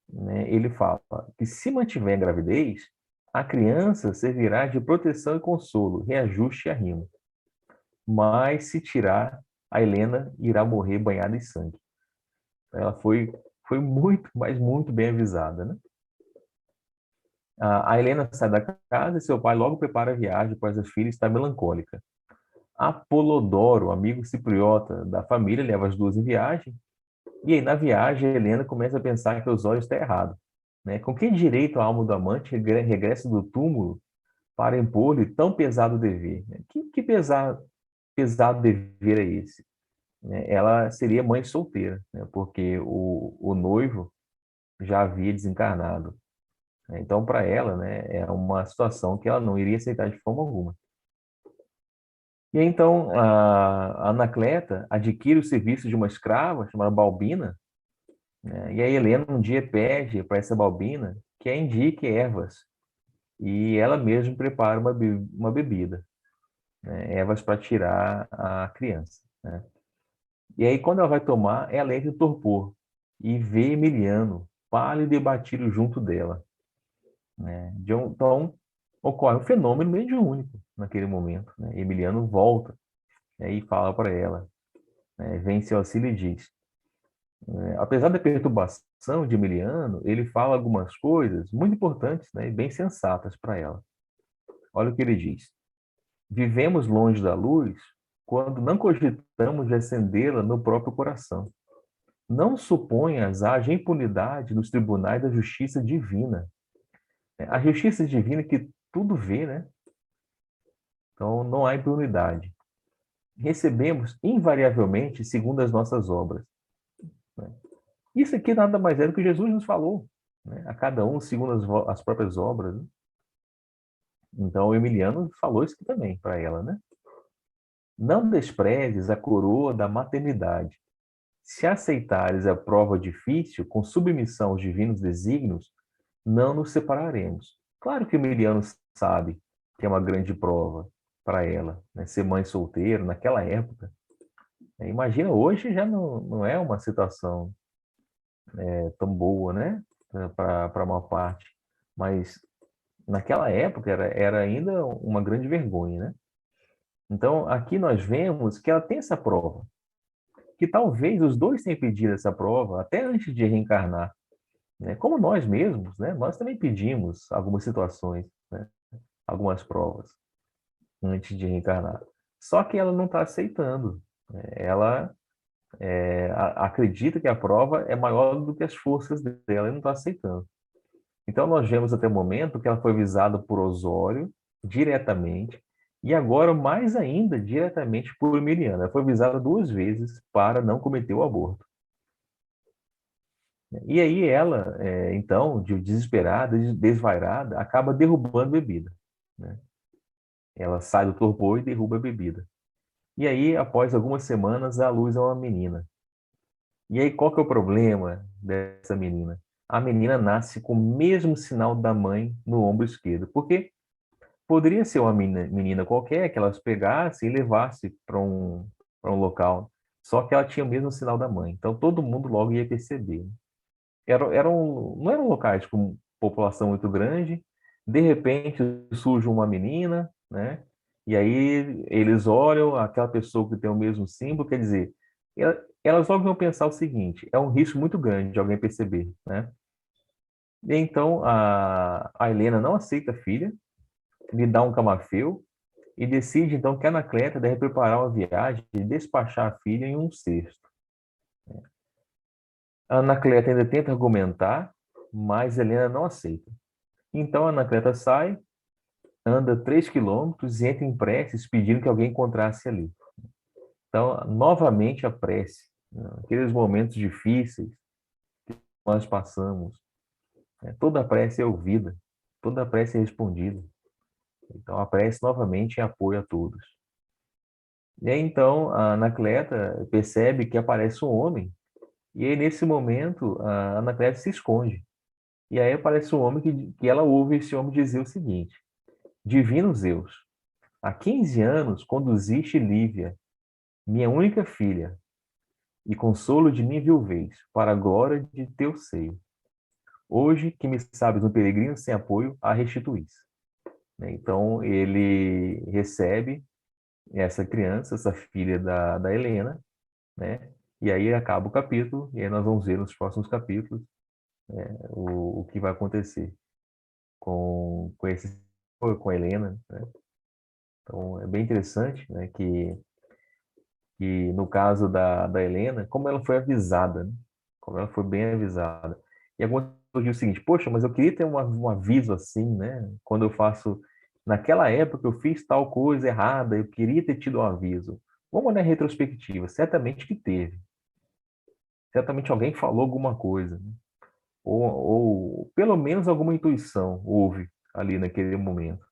né, ele fala que se mantiver a gravidez, a criança servirá de proteção e consolo, reajuste e arrimo. Mas se tirar, a Helena irá morrer banhada em sangue. Ela foi muito, mas muito bem avisada, né? A Helena sai da casa e seu pai logo prepara a viagem, pois a filha está melancólica. Apolodoro, amigo cipriota da família, leva as duas em viagem. E aí, na viagem, a Helena começa a pensar que os olhos estão errados. Né? Com que direito a alma do amante regressa do túmulo para impor-lhe tão pesado dever? Né? Que pesado dever é esse? Né? Ela seria mãe solteira, né? Porque o noivo já havia desencarnado. Né? Então, para ela, né, é uma situação que ela não iria aceitar de forma alguma. E aí, então, a Anacleta adquire o serviço de uma escrava chamada Balbina, né? E a Helena um dia pede para essa Balbina que a indique ervas, e ela mesma prepara uma bebida, né? Ervas para tirar a criança, né? E aí, quando ela vai tomar, ela entra em torpor e vê Emiliano pálido e batido junto dela, né? Então, ocorre um fenômeno mediúnico naquele momento, né? Emiliano volta, né, e fala para ela, né, vem seu auxílio e diz, apesar da perturbação de Emiliano, ele fala algumas coisas muito importantes, né, e bem sensatas para ela. Olha o que ele diz. Vivemos longe da luz quando não cogitamos de acendê-la no próprio coração. Não suponhas haja impunidade nos tribunais da justiça divina. A justiça divina que tudo vê, né? Então não há impunidade. Recebemos invariavelmente segundo as nossas obras, né? Isso aqui nada mais é do que Jesus nos falou, né? A cada um segundo as próprias obras, né? Então o Emiliano falou isso aqui também para ela, né? Não desprezes a coroa da maternidade. Se aceitares a prova difícil, com submissão aos divinos desígnios, não nos separaremos. Claro que o Emiliano sabe que é uma grande prova para ela, né? Ser mãe solteira naquela época. Imagina, hoje já não é uma situação tão boa, né? Para a maior parte. Mas naquela época era ainda uma grande vergonha, né? Então, aqui nós vemos que ela tem essa prova, que talvez os dois tenham pedido essa prova até antes de reencarnar, né? Como nós mesmos, né? Nós também pedimos algumas situações, né? Algumas provas antes de reencarnar. Só que ela não está aceitando, né? Ela acredita que a prova é maior do que as forças dela e não está aceitando. Então, nós vemos até o momento que ela foi visada por Osório diretamente e agora, mais ainda, diretamente por Emiliano. Ela foi visada duas vezes para não cometer o aborto. E aí ela, então, desesperada, desvairada, acaba derrubando a bebida, né? Ela sai do torpor e derruba a bebida. E aí, após algumas semanas, dá à luz a uma menina. E aí, qual que é o problema dessa menina? A menina nasce com o mesmo sinal da mãe no ombro esquerdo, porque poderia ser uma menina qualquer que elas pegassem e levassem para um local. Só que ela tinha o mesmo sinal da mãe. Então todo mundo logo ia perceber. Não eram locais com população muito grande. De repente surge uma menina, né? E aí eles olham aquela pessoa que tem o mesmo símbolo, quer dizer, elas logo vão pensar o seguinte: é um risco muito grande de alguém perceber, né? E então a Helena não aceita a filha, lhe dá um camafeu e decide então que Anacleto deve preparar uma viagem e despachar a filha em um cesto. Anacleto ainda tenta argumentar, mas Helena não aceita. Então Anacleto sai, anda 3 quilômetros e entra em preces pedindo que alguém encontrasse ali. Então, novamente a prece, né? Aqueles momentos difíceis que nós passamos, né? Toda a prece é ouvida, toda a prece é respondida. Então a prece novamente em apoio a todos. E aí então a Anacleta percebe que aparece um homem, e aí nesse momento a Anacleta se esconde. E aí aparece um homem que ela ouve esse homem dizer o seguinte: Divino Zeus, há 15 anos conduziste Lívia, minha única filha, e consolo de minha viuvez, para a glória de teu seio. Hoje que me sabes um peregrino sem apoio, a restituís. Né? Então ele recebe essa criança, essa filha da Helena, né? E aí acaba o capítulo, e aí nós vamos ver nos próximos capítulos o que vai acontecer. com a Helena, né? Então, é bem interessante, né, que no caso da Helena, como ela foi avisada, né? Como ela foi bem avisada. E algumas pessoas dizem o seguinte, poxa, mas eu queria ter um aviso assim, né? Quando eu faço, naquela época eu fiz tal coisa errada, eu queria ter tido um aviso. Vamos olhar em retrospectiva, certamente que teve. Certamente alguém falou alguma coisa, né? Ou pelo menos alguma intuição houve ali naquele momento,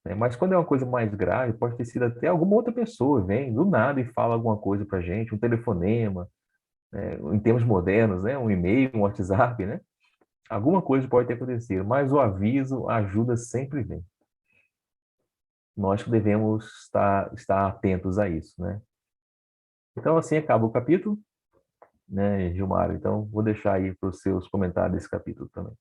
né? Mas quando é uma coisa mais grave, pode ter sido até alguma outra pessoa vem do nada e fala alguma coisa para gente, um telefonema, né? Em termos modernos, né? Um e-mail, um WhatsApp, né? Alguma coisa pode ter acontecido, mas o aviso, a ajuda sempre vem. Nós que devemos estar atentos a isso, né? Então, assim acaba o capítulo, né, Gilmar? Então, vou deixar aí para os seus comentários desse capítulo também.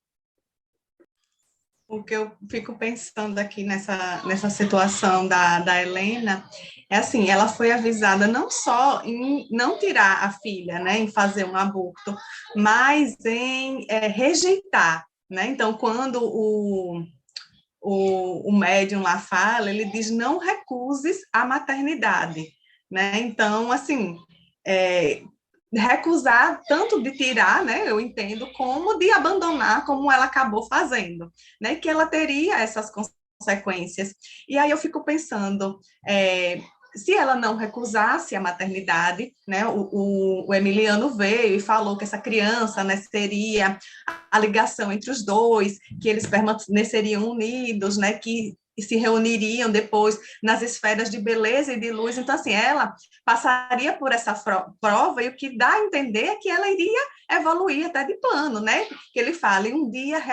O que eu fico pensando aqui nessa situação da Helena é assim, ela foi avisada não só em não tirar a filha, né, em fazer um aborto, mas em rejeitar, né? Então, quando o médium lá fala, ele diz não recuses a maternidade, né? Então, assim, é, recusar tanto de tirar, né, eu entendo, como de abandonar, como ela acabou fazendo, né, que ela teria essas consequências. E aí eu fico pensando, se ela não recusasse a maternidade, né, o Emiliano veio e falou que essa criança, né, seria a ligação entre os dois, que eles permaneceriam unidos, né, que se reuniriam depois nas esferas de beleza e de luz. Então, assim, ela passaria por essa prova e o que dá a entender é que ela iria evoluir até de plano, né? Que ele fala, e um dia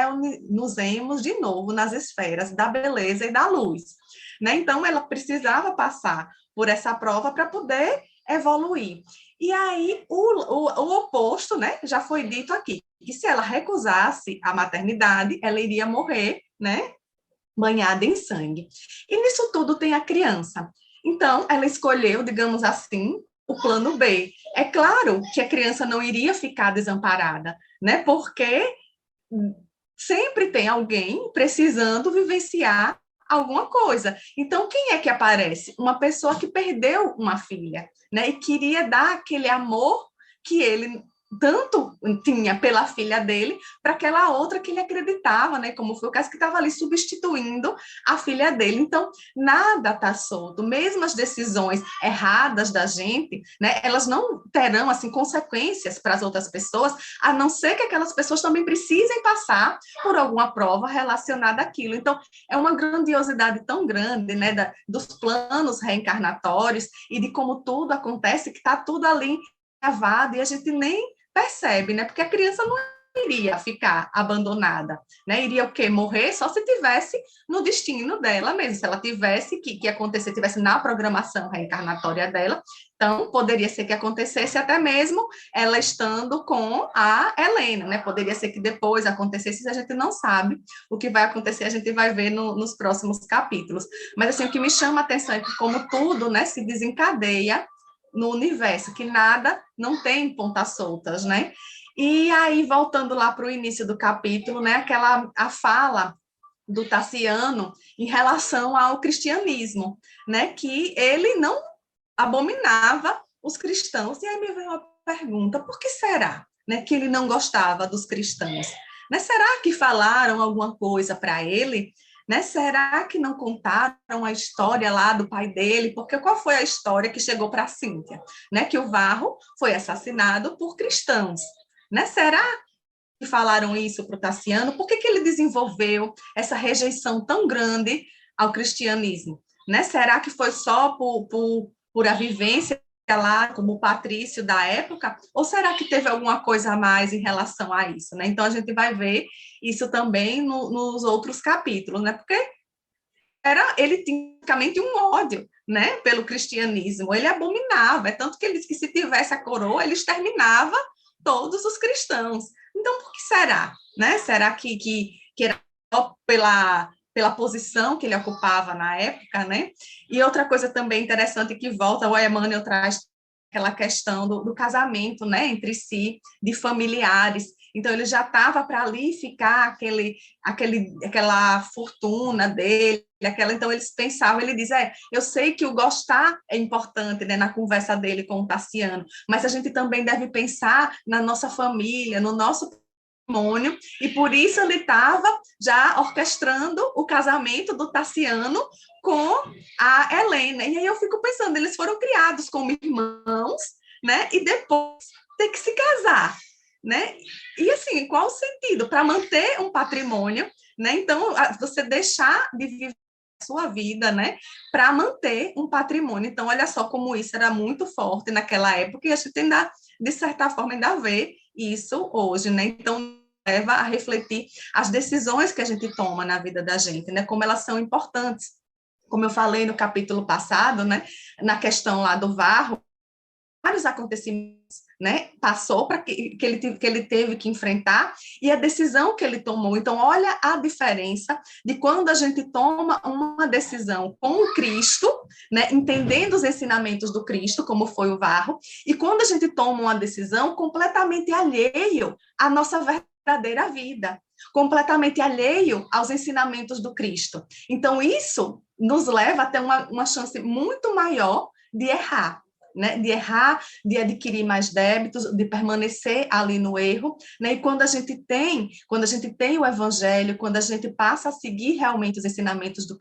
nos de novo nas esferas da beleza e da luz, né? Então, ela precisava passar por essa prova para poder evoluir. E aí, o oposto, né, já foi dito aqui, que se ela recusasse a maternidade, ela iria morrer, né, banhada em sangue. E nisso tudo tem a criança. Então, ela escolheu, digamos assim, o plano B. É claro que a criança não iria ficar desamparada, né, porque sempre tem alguém precisando vivenciar alguma coisa. Então, quem é que aparece? Uma pessoa que perdeu uma filha, né? E queria dar aquele amor que ele tanto tinha pela filha dele para aquela outra que ele acreditava, né? Como foi o caso que estava ali substituindo a filha dele. Então, nada está solto. Mesmo as decisões erradas da gente, né? Elas não terão assim consequências para as outras pessoas, a não ser que aquelas pessoas também precisem passar por alguma prova relacionada àquilo. Então, é uma grandiosidade tão grande, né, dos planos reencarnatórios e de como tudo acontece, que está tudo ali gravado e a gente nem percebe, né, porque a criança não iria ficar abandonada, né? Iria o quê? Morrer só se tivesse no destino dela mesmo, se ela tivesse que acontecer, tivesse na programação reencarnatória dela, então poderia ser que acontecesse até mesmo ela estando com a Helena, né? Poderia ser que depois acontecesse, a gente não sabe o que vai acontecer, a gente vai ver nos próximos capítulos. Mas assim, o que me chama a atenção é que como tudo, né, se desencadeia no universo, que nada não tem pontas soltas, né? E aí, voltando lá para o início do capítulo, né, a fala do Tassiano em relação ao cristianismo, né, que ele não abominava os cristãos. E aí me veio uma pergunta, por que será, né, que ele não gostava dos cristãos? Né, será que falaram alguma coisa para ele? Né, será que não contaram a história lá do pai dele? Porque qual foi a história que chegou para Cíntia? Né, que o Varro foi assassinado por cristãos. Né, será que falaram isso para o Tassiano? Por que ele desenvolveu essa rejeição tão grande ao cristianismo? Né? Será que foi só por a vivência lá como patrício da época? Ou será que teve alguma coisa a mais em relação a isso? Né? Então, a gente vai ver isso também nos outros capítulos, né? Porque ele tinha praticamente um ódio, né, pelo cristianismo. Ele abominava, é tanto que ele disse que se tivesse a coroa, ele exterminava todos os cristãos. Então, por que será? Né? Será que era pela posição que ele ocupava na época, né? E outra coisa também interessante que volta, o Emmanuel traz aquela questão do casamento, né, entre si, de familiares. Então, ele já estava para ali ficar aquela fortuna dele, então eles pensavam, ele diz, eu sei que o gostar é importante, né, na conversa dele com o Tassiano, mas a gente também deve pensar na nossa família, no nosso patrimônio, e por isso ele estava já orquestrando o casamento do Tassiano com a Helena. E aí eu fico pensando, eles foram criados como irmãos, né, e depois ter que se casar, né? E assim, qual o sentido? Para manter um patrimônio, né? Então, você deixar de viver a sua vida, né? Para manter um patrimônio. Então, olha só como isso era muito forte naquela época, e a gente ainda, de certa forma, ainda vê isso hoje, né? Então, leva a refletir as decisões que a gente toma na vida da gente, né? Como elas são importantes. Como eu falei no capítulo passado, né? Na questão lá do Varro, vários acontecimentos, né, passou para que ele teve que enfrentar, e a decisão que ele tomou. Então, olha a diferença de quando a gente toma uma decisão com o Cristo, né, entendendo os ensinamentos do Cristo, como foi o Varro, e quando a gente toma uma decisão completamente alheio à nossa verdadeira vida, completamente alheio aos ensinamentos do Cristo. Então, isso nos leva a ter uma chance muito maior de errar, né, de errar, de adquirir mais débitos, de permanecer ali no erro, né? E quando a gente tem o evangelho, quando a gente passa a seguir realmente os ensinamentos do,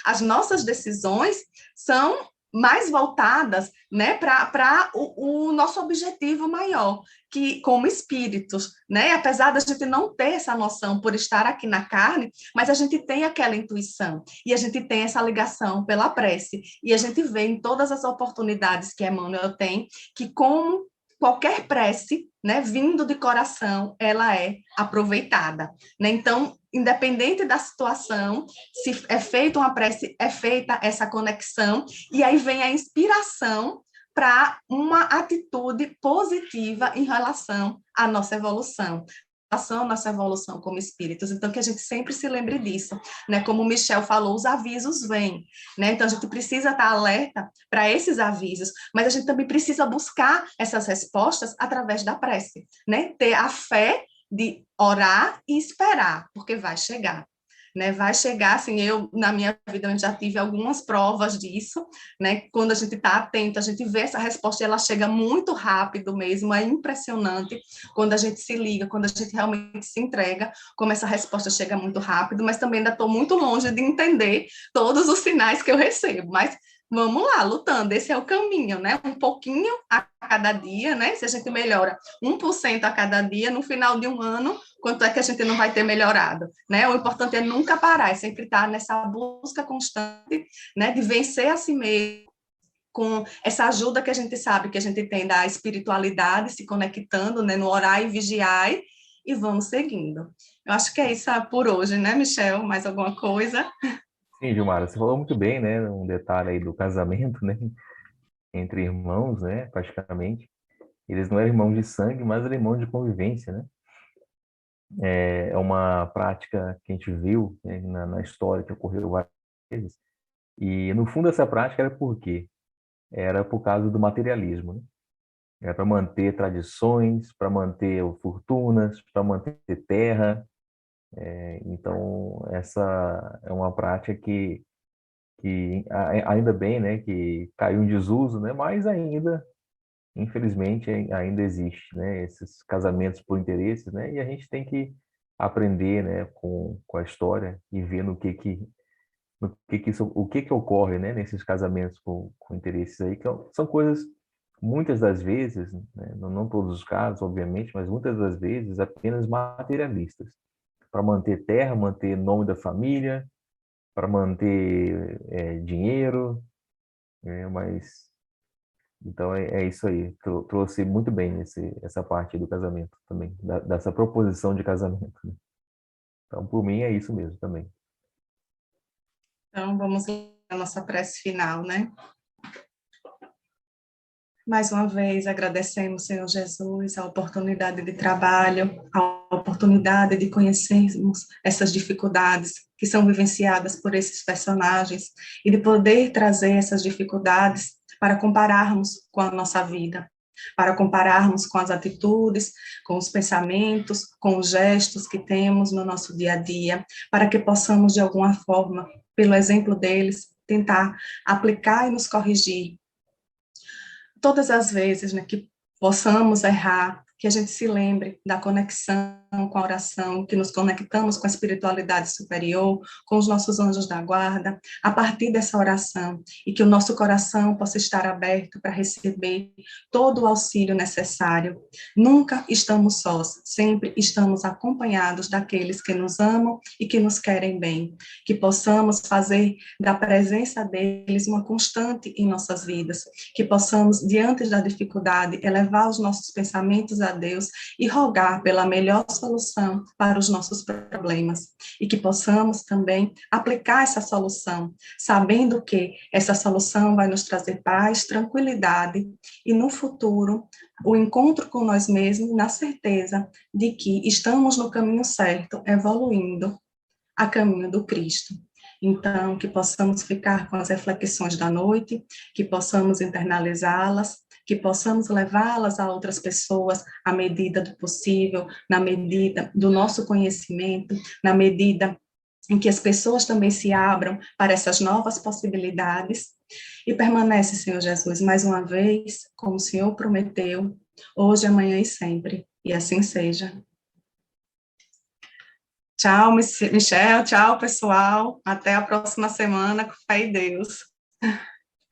as nossas decisões são mais voltadas, né, para o nosso objetivo maior, que como espíritos, né, apesar da gente não ter essa noção por estar aqui na carne, mas a gente tem aquela intuição, e a gente tem essa ligação pela prece, e a gente vê em todas as oportunidades que Emmanuel tem, que como qualquer prece, né, vindo de coração, ela é aproveitada, né? Então, independente da situação, se é feita uma prece, é feita essa conexão, e aí vem a inspiração para uma atitude positiva em relação à nossa evolução. Nossa evolução como espíritos, então que a gente sempre se lembre disso, né? Como o Michel falou, os avisos vêm, né? Então a gente precisa estar alerta para esses avisos, mas a gente também precisa buscar essas respostas através da prece, né? Ter a fé de orar e esperar, porque vai chegar, né? Vai chegar, assim, na minha vida, eu já tive algumas provas disso, né? Quando a gente está atento, a gente vê essa resposta e ela chega muito rápido mesmo, é impressionante quando a gente se liga, quando a gente realmente se entrega, como essa resposta chega muito rápido, mas também ainda estou muito longe de entender todos os sinais que eu recebo, mas vamos lá, lutando, esse é o caminho, né? Um pouquinho a cada dia, né? Se a gente melhora 1% a cada dia, no final de um ano, quanto é que a gente não vai ter melhorado, né? O importante é nunca parar, é sempre estar nessa busca constante, né? De vencer a si mesmo, com essa ajuda que a gente sabe que a gente tem da espiritualidade, se conectando, né? No orar e vigiar, e vamos seguindo. Eu acho que é isso por hoje, né, Michel? Mais alguma coisa? Sim, Gilmara, você falou muito bem, né? Um detalhe aí do casamento, né? Entre irmãos, né? Praticamente. Eles não eram irmãos de sangue, mas eram irmãos de convivência, né? É uma prática que a gente viu, né, na história que ocorreu várias vezes. E, no fundo, essa prática era por quê? Era por causa do materialismo, né? Era para manter tradições, para manter fortunas, para manter terra. Então, essa é uma prática que ainda bem, né, que caiu em desuso, né, mas ainda, infelizmente, ainda existe, né, esses casamentos por interesses, né, e a gente tem que aprender, né, com a história e ver o que que ocorre, né, nesses casamentos com interesses aí, que são coisas, muitas das vezes, né, não todos os casos, obviamente, mas muitas das vezes apenas materialistas, para manter terra, manter nome da família, para manter dinheiro, mas então é isso aí. Trouxe muito bem essa parte do casamento também, dessa proposição de casamento, né? Então, por mim, é isso mesmo também. Então, vamos à nossa prece final, né? Mais uma vez, agradecemos, Senhor Jesus, a oportunidade de trabalho, a oportunidade de conhecermos essas dificuldades que são vivenciadas por esses personagens e de poder trazer essas dificuldades para compararmos com a nossa vida. para compararmos com as atitudes, com os pensamentos, com os gestos que temos no nosso dia a dia, para que possamos, de alguma forma, pelo exemplo deles, tentar aplicar e nos corrigir. Todas as vezes, né, que possamos errar, que a gente se lembre da conexão com a oração, que nos conectamos com a espiritualidade superior, com os nossos anjos da guarda, a partir dessa oração, e que o nosso coração possa estar aberto para receber todo o auxílio necessário. Nunca estamos sós, sempre estamos acompanhados daqueles que nos amam e que nos querem bem, que possamos fazer da presença deles uma constante em nossas vidas, que possamos, diante da dificuldade, elevar os nossos pensamentos a Deus e rogar pela melhor solução para os nossos problemas, e que possamos também aplicar essa solução, sabendo que essa solução vai nos trazer paz, tranquilidade e no futuro o encontro com nós mesmos, na certeza de que estamos no caminho certo, evoluindo a caminho do Cristo. Então, que possamos ficar com as reflexões da noite, que possamos internalizá-las, que possamos levá-las a outras pessoas à medida do possível, na medida do nosso conhecimento, na medida em que as pessoas também se abram para essas novas possibilidades. E permanece, Senhor Jesus, mais uma vez, como o Senhor prometeu, hoje, amanhã e sempre. E assim seja. Tchau, Michel. Tchau, pessoal. Até a próxima semana, com fé em Deus.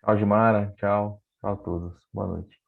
Tchau, Gimara. Tchau. Tchau a todos. Boa noite.